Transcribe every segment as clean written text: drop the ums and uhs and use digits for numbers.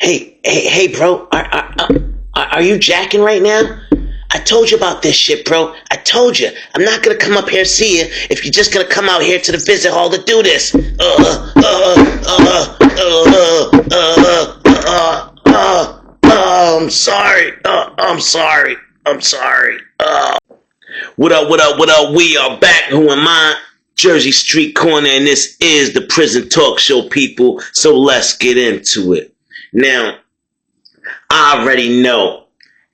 Hey, bro. Are you jacking right now? I told you about this shit, bro. I told you. I'm not gonna come up here and see you if you're just gonna come out here to the visit hall to do this. I'm sorry. I'm sorry. I'm sorry. What up, what up, what up? We are back. Who am I? Jersey Street Corner, and this is the Prison Talk Show, people. So let's get into it. Now, I already know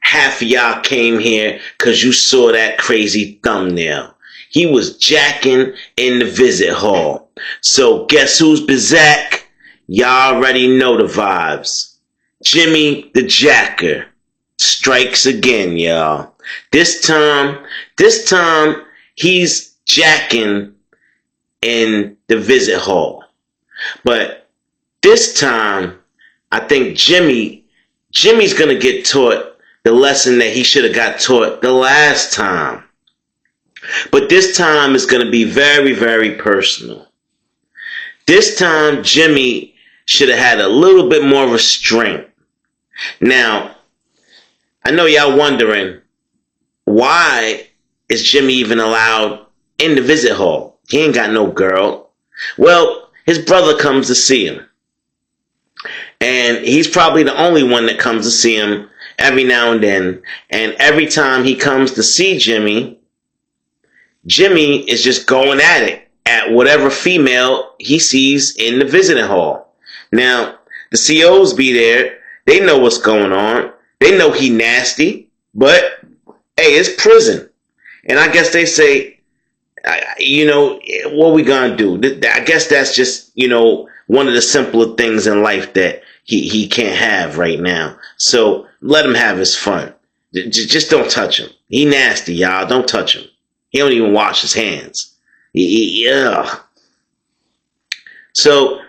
half of y'all came here because you saw that crazy thumbnail. He was jacking in the visit hall. So guess who's Bizak? Y'all already know the vibes. Jimmy the Jacker strikes again, y'all. This time, he's jacking in the visit hall. But this time, I think Jimmy's gonna get taught the lesson that he should have got taught the last time. But this time it's gonna be very, very personal. This time, Jimmy should have had a little bit more restraint. Now, I know y'all wondering, why is Jimmy even allowed in the visit hall? He ain't got no girl. Well, his brother comes to see him. And he's probably the only one that comes to see him every now and then. And every time he comes to see Jimmy is just going at it at whatever female he sees in the visiting hall. Now, the COs be there. They know what's going on. They know he nasty. But, hey, it's prison. And I guess they say, what we gonna do? I guess that's just, one of the simpler things in life that he can't have right now. So let him have his fun. Just don't touch him. He nasty, y'all. Don't touch him. He don't even wash his hands. Yeah. So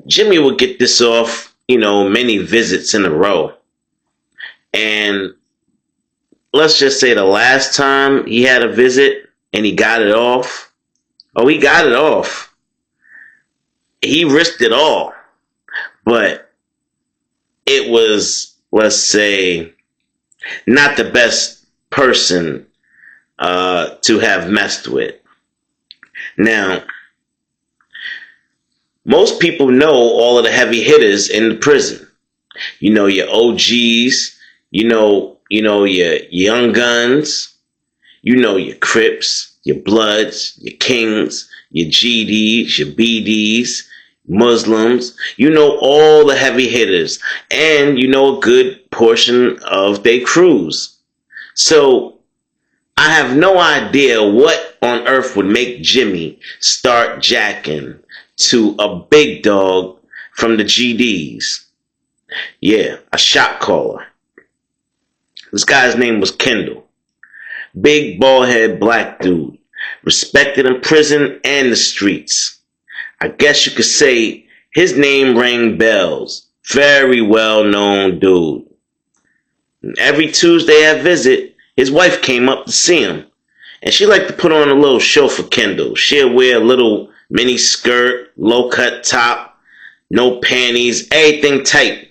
Jimmy would get this off, many visits in a row. And let's just say the last time he had a visit and he got it off. Oh, he got it off. He risked it all. But it was, let's say, not the best person to have messed with. Now, most people know all of the heavy hitters in the prison. Your OGs, your Young Guns, your Crips, your Bloods, your Kings, your GDs, your BDs, Muslims, all the heavy hitters, and a good portion of their crews. So I have no idea what on earth would make Jimmy start jacking to a big dog from the GDs. Yeah, a shot caller. This guy's name was Kendall. Big bald-head black dude, respected in prison and the streets. I guess you could say his name rang bells. Very well-known dude. And every Tuesday at visit, his wife came up to see him. And she liked to put on a little show for Kendall. She'd wear a little mini skirt, low-cut top, no panties, everything tight.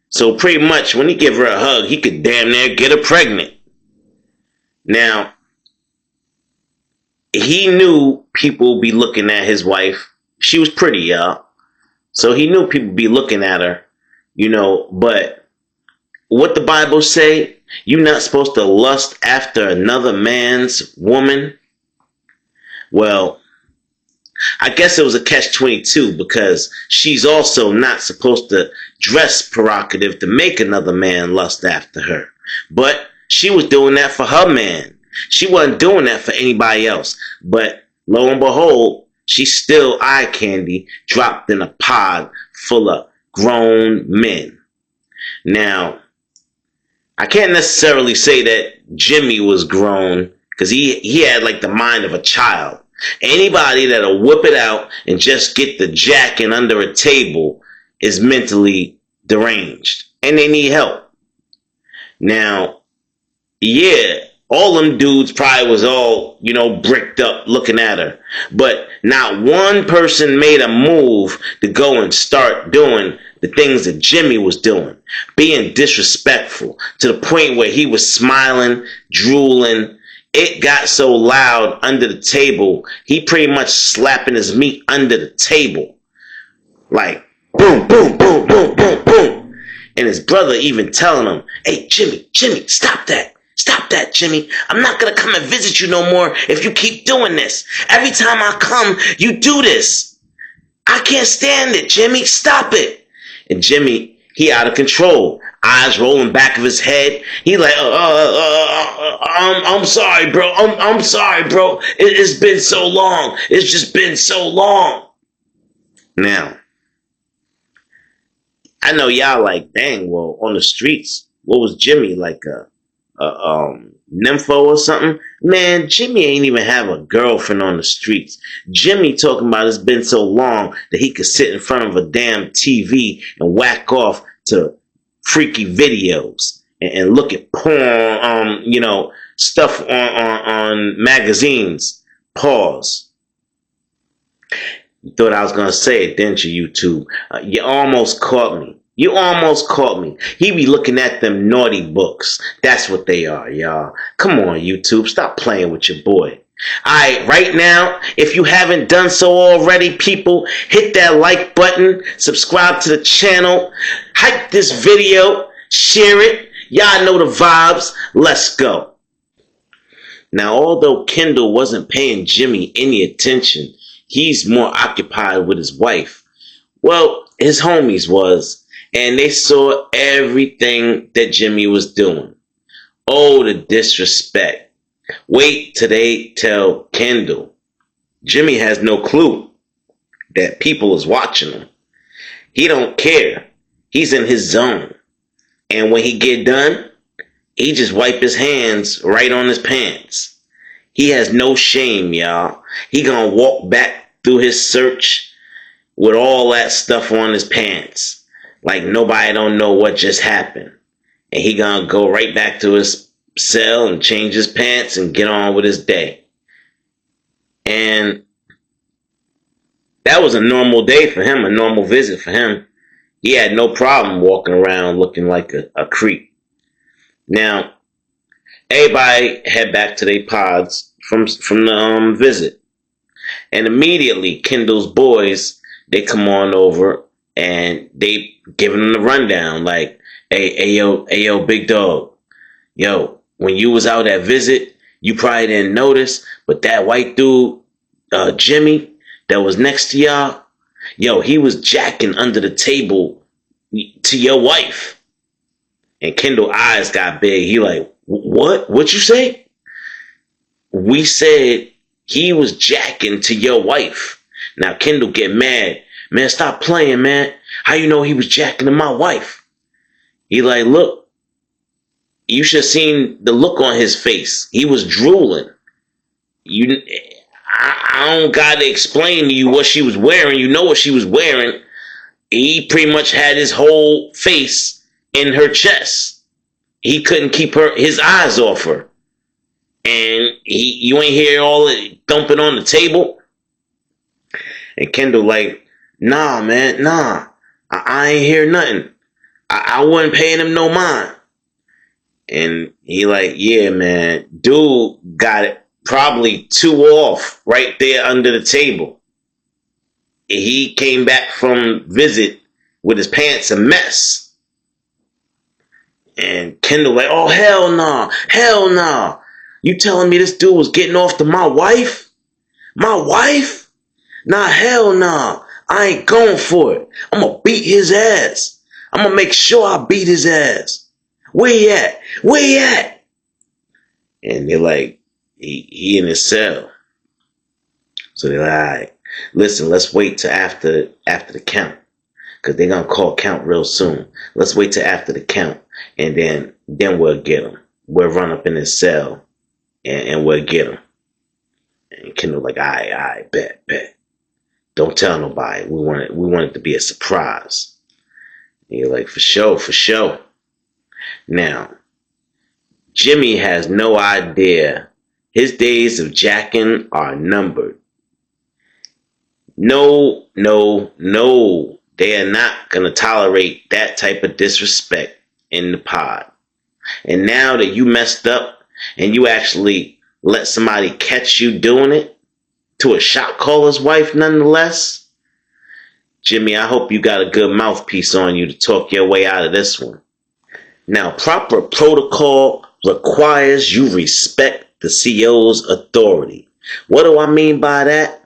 So pretty much when he give her a hug, he could damn near get her pregnant. Now, he knew people would be looking at his wife. She was pretty, y'all. So he knew people would be looking at her, but what the Bible say, you're not supposed to lust after another man's woman. Well, I guess it was a catch-22 because she's also not supposed to dress provocative to make another man lust after her. But she was doing that for her man. She wasn't doing that for anybody else. But lo and behold, she's still eye candy dropped in a pod full of grown men. Now, I can't necessarily say that Jimmy was grown because he had like the mind of a child. Anybody that'll whip it out and just get the jacking under a table is mentally deranged and they need help. Now, yeah, All them dudes probably was all, bricked up looking at her. But not one person made a move to go and start doing the things that Jimmy was doing. Being disrespectful to the point where he was smiling, drooling. It got so loud under the table, he pretty much slapping his meat under the table. Like, boom, boom, boom, boom, boom, boom. And his brother even telling him, hey, Jimmy, stop that. Stop that, Jimmy. I'm not going to come and visit you no more if you keep doing this. Every time I come, you do this. I can't stand it, Jimmy. Stop it. And Jimmy, he out of control. Eyes rolling back of his head. He like, I'm sorry, bro. I'm sorry, bro. It's been so long. It's just been so long. Now, I know y'all like, dang, well, on the streets, what was Jimmy, like a nympho or something? Man, Jimmy ain't even have a girlfriend on the streets. Jimmy talking about it's been so long that he could sit in front of a damn TV and whack off to freaky videos and look at porn, stuff on magazines. Pause. You thought I was going to say it, didn't you, YouTube? You almost caught me. You almost caught me. He be looking at them naughty books. That's what they are, y'all. Come on, YouTube. Stop playing with your boy. Alright, right now, if you haven't done so already, people, hit that like button, subscribe to the channel, hype this video, share it. Y'all know the vibes. Let's go. Now, although Kendall wasn't paying Jimmy any attention, he's more occupied with his wife. Well, his homies was, and they saw everything that Jimmy was doing. Oh, the disrespect. Wait till they tell Kendall. Jimmy has no clue that people is watching him. He don't care. He's in his zone. And when he get done, he just wipe his hands right on his pants. He has no shame, y'all. He gonna walk back through his search with all that stuff on his pants. Like nobody don't know what just happened. And he gonna go right back to his cell and change his pants and get on with his day. And that was a normal day for him, a normal visit for him. He had no problem walking around looking like a creep. Now, everybody head back to their pods from the visit. And immediately, Kendall's boys, they come on over and they giving him the rundown. Like, hey, yo, big dog. Yo, when you was out at visit, you probably didn't notice, but that white dude, Jimmy, that was next to y'all, yo, he was jacking under the table to your wife. And Kendall's eyes got big. He like, what? What you say? We said he was jacking to your wife. Now Kendall get mad. Man, stop playing, man. How you know he was jacking to my wife? He like, look, you should have seen the look on his face. He was drooling. I don't gotta explain to you what she was wearing. You know what she was wearing. He pretty much had his whole face in her chest. He couldn't keep his eyes off her. And you ain't hear all it thumping on the table? And Kendall like, nah, man, nah. I ain't hear nothing. I wasn't paying him no mind. And he like, yeah, man, dude got it probably two off right there under the table. He came back from visit with his pants a mess. And Kendall like, oh, hell nah, hell nah. You telling me this dude was getting off to my wife? My wife? Nah, hell nah. I ain't going for it. I'm gonna beat his ass. I'm gonna make sure I beat his ass. Where he at? Where he at? And they're like, he in his cell. So they're like, all right, listen, let's wait till after the count. Because they're going to call count real soon. Let's wait till after the count. And then we'll get him. We'll run up in his cell and we'll get him. And Kendall like, all right, bet. Don't tell nobody. We want it to be a surprise. And you're like, for sure. Now, Jimmy has no idea. His days of jacking are numbered. No, no, no. They are not going to tolerate that type of disrespect in the pod. And now that you messed up and you actually let somebody catch you doing it to a shot caller's wife nonetheless, Jimmy, I hope you got a good mouthpiece on you to talk your way out of this one. Now, proper protocol requires you respect the CO's authority. What do I mean by that?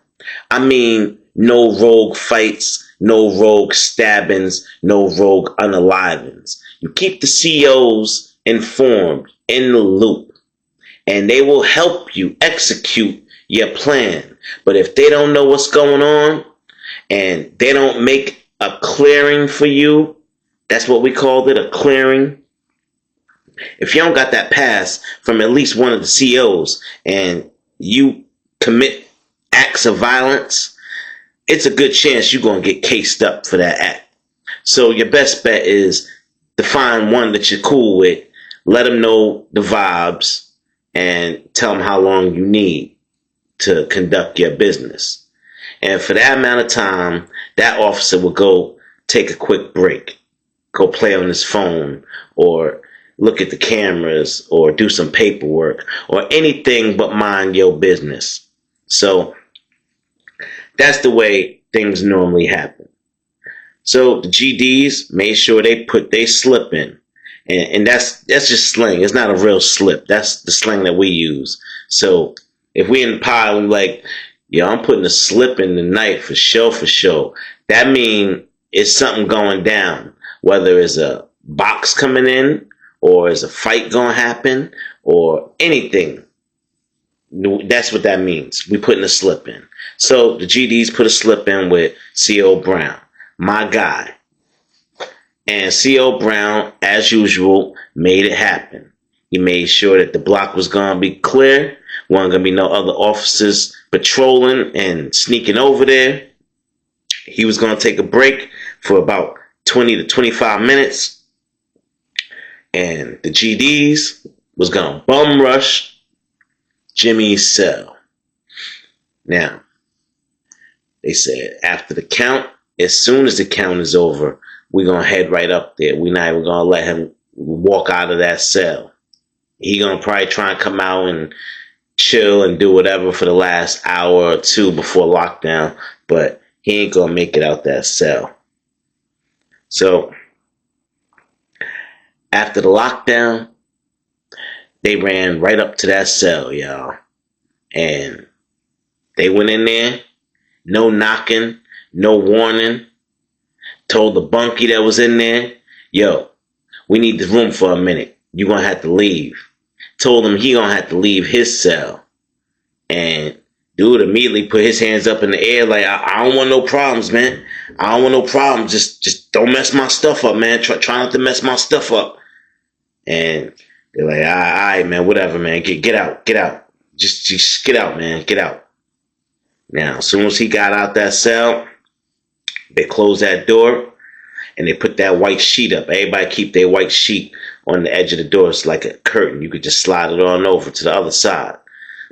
I mean, no rogue fights, no rogue stabbings, no rogue unalivings. You keep the COs informed, in the loop, and they will help you execute your plan. But if they don't know what's going on and they don't make a clearing for you, that's what we called it, a clearing. If you don't got that pass from at least one of the COs and you commit acts of violence, it's a good chance you're going to get cased up for that act. So your best bet is to find one that you're cool with, let them know the vibes, and tell them how long you need to conduct your business. And for that amount of time, that officer will go take a quick break, go play on his phone, or look at the cameras, or do some paperwork, or anything but mind your business. So that's the way things normally happen. So the GDs made sure they put their slip in. And that's just slang. It's not a real slip. That's the slang that we use. So if we in the pod, we like, yo, I'm putting a slip in tonight for sure. That means it's something going down. Whether it's a box coming in, or is a fight going to happen, or anything. That's what that means. We putting a slip in. So the GDs put a slip in with C.O. Brown, my guy. And C.O. Brown, as usual, made it happen. He made sure that the block was going to be clear. Wasn't going to be no other officers patrolling and sneaking over there. He was going to take a break for about 20 to 25 minutes. And the GDs was going to bum rush Jimmy's cell. Now, they said after the count, as soon as the count is over, we're going to head right up there. We're not even going to let him walk out of that cell. He going to probably try and come out and chill and do whatever for the last hour or two before lockdown, but he ain't going to make it out that cell. So after the lockdown, they ran right up to that cell, y'all. And they went in there, no knocking, no warning. Told the bunkie that was in there, yo, we need this room for a minute. You're going to have to leave. Told him he going to have to leave his cell. And dude immediately put his hands up in the air like, I don't want no problems, man. I don't want no problems. Just don't mess my stuff up, man. Try not to mess my stuff up. And they're like, all right, man, whatever, man. Get out. Just get out, man. Get out. Now, as soon as he got out that cell, they closed that door and they put that white sheet up. Everybody keep their white sheet on the edge of the door. It's like a curtain. You could just slide it on over to the other side.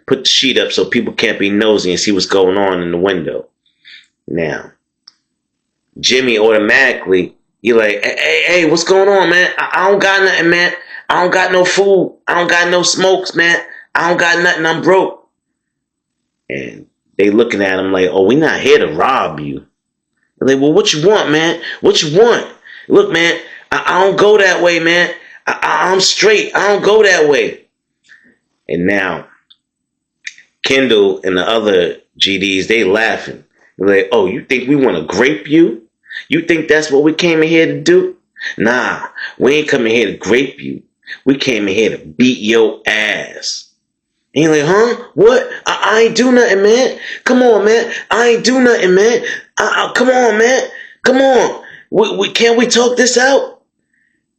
Put the sheet up so people can't be nosy and see what's going on in the window. Now, Jimmy automatically, he like, hey, what's going on, man? I don't got nothing, man. I don't got no food. I don't got no smokes, man. I don't got nothing. I'm broke. And they looking at him like, oh, we not here to rob you. They're like, well, what you want, man? What you want? Look, man, I don't go that way, man. I'm straight. I don't go that way. And now, Kendall and the other GDs, they laughing. They're like, oh, you think we want to grape you? You think that's what we came in here to do? Nah, we ain't coming here to grape you. We came in here to beat your ass. And you're like, huh? What? I ain't do nothing, man. Come on, man. I ain't do nothing, man. Come on, man. Come on. Can't we talk this out?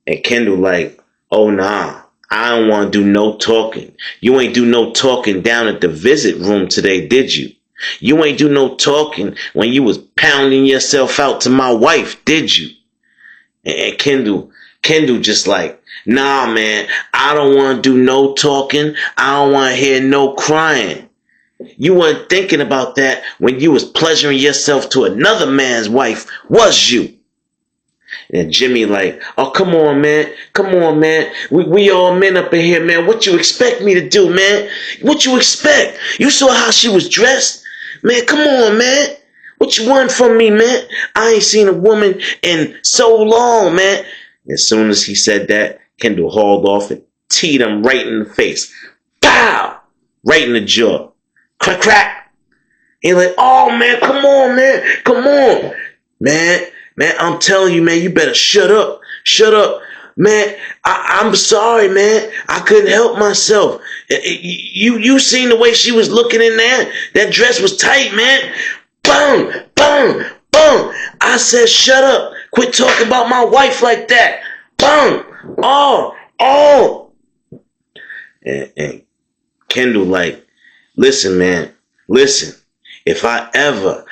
And Kendall like, oh, nah. I don't want to do no talking. You ain't do no talking down at the visit room today, did you? You ain't do no talking when you was pounding yourself out to my wife, did you? And Kendall Kendall just like, nah, man, I don't want to do no talking. I don't want to hear no crying. You weren't thinking about that when you was pleasuring yourself to another man's wife, was you? And Jimmy like, oh, come on, man. Come on, man. We all men up in here, man. What you expect me to do, man? What you expect? You saw how she was dressed? Man, come on, man. What you want from me, man? I ain't seen a woman in so long, man. As soon as he said that, Kendall hauled off and teed him right in the face. Pow! Right in the jaw. Crack, crack. He's like, oh, man, come on, man. Come on. Man, I'm telling you, man, you better shut up. Shut up. Man, I'm sorry, man. I couldn't help myself. You seen the way she was looking in there? That dress was tight, man. Boom, boom, boom. I said, shut up. Quit talking about my wife like that. Boom. Oh. And Kendall like, listen, man. Listen. If I ever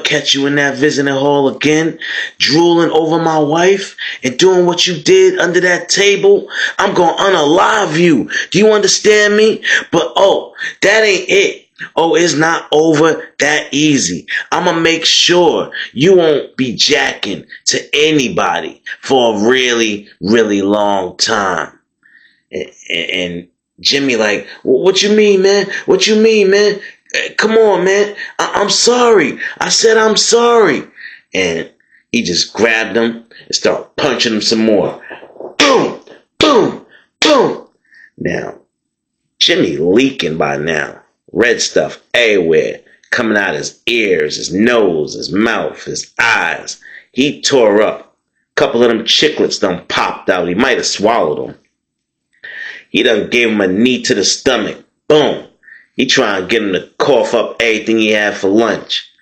catch you in that visiting hall again, drooling over my wife and doing what you did under that table, I'm going to unalive you. Do you understand me? But, that ain't it. It's not over that easy. I'm going to make sure you won't be jacking to anybody for a really, really long time. And Jimmy like, what you mean, man? What you mean, man? Come on, man. I'm sorry. I said I'm sorry. And he just grabbed him and started punching him some more. Boom, boom, boom. Now, Jimmy leaking by now. Red stuff everywhere. Coming out his ears, his nose, his mouth, his eyes. He tore up. A couple of them chiclets done popped out. He might have swallowed them. He done gave him a knee to the stomach. Boom. He trying to get him to cough up everything he had for lunch.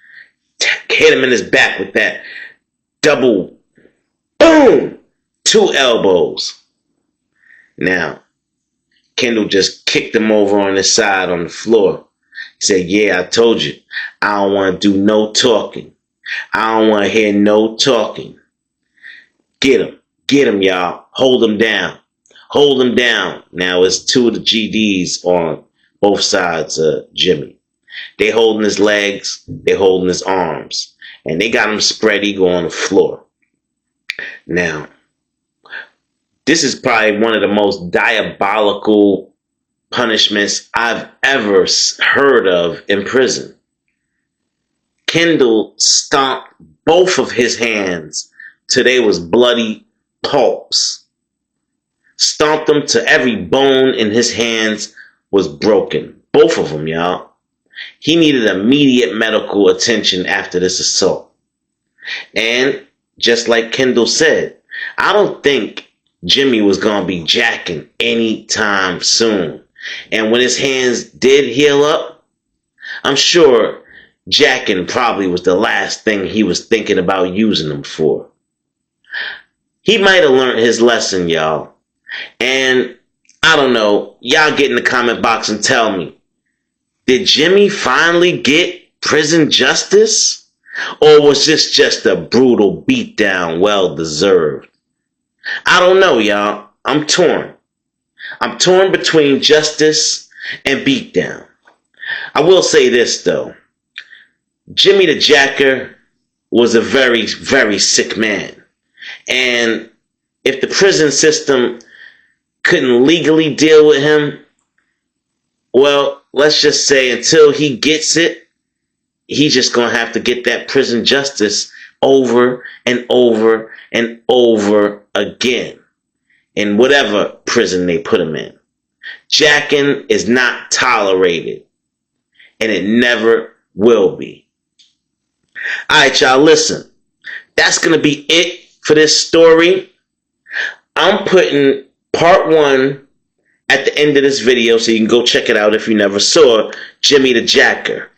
Hit him in his back with that double, boom, 2 elbows. Now, Kendall just kicked him over on his side on the floor. He said, yeah, I told you, I don't want to do no talking. I don't want to hear no talking. Get him, y'all. Hold him down. Hold him down. Now, it's 2 of the GDs on both sides of Jimmy. They holding his legs, they holding his arms, and they got him spread eagle on the floor. Now, this is probably one of the most diabolical punishments I've ever heard of in prison. Kendall stomped both of his hands till they was bloody pulps. Stomped them till every bone in his hands was broken. Both of them, y'all. He needed immediate medical attention after this assault. And just like Kendall said, I don't think Jimmy was going to be jacking anytime soon. And when his hands did heal up, I'm sure jacking probably was the last thing he was thinking about using them for. He might have learned his lesson, y'all. And I don't know. Y'all get in the comment box and tell me. Did Jimmy finally get prison justice? Or was this just a brutal beatdown well deserved? I don't know, y'all. I'm torn. I'm torn between justice and beatdown. I will say this, though. Jimmy the Jacker was a very, very sick man. And if the prison system couldn't legally deal with him, well, let's just say until he gets it, he's just going to have to get that prison justice over and over and over again in whatever prison they put him in. Jacking is not tolerated, and it never will be. All right, y'all, listen. That's going to be it for this story. I'm putting part 1 at the end of this video so you can go check it out if you never saw Jimmy the Jacker.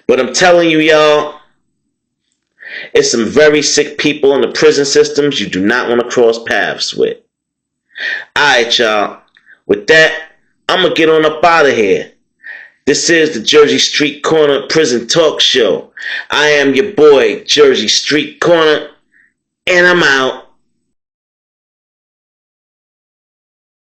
But I'm telling you, y'all, it's some very sick people in the prison systems you do not want to cross paths with. Alright, y'all. With that, I'm going to get on up out of here. This is the Jersey Street Corner Prison Talk Show. I am your boy, Jersey Street Corner, and I'm out.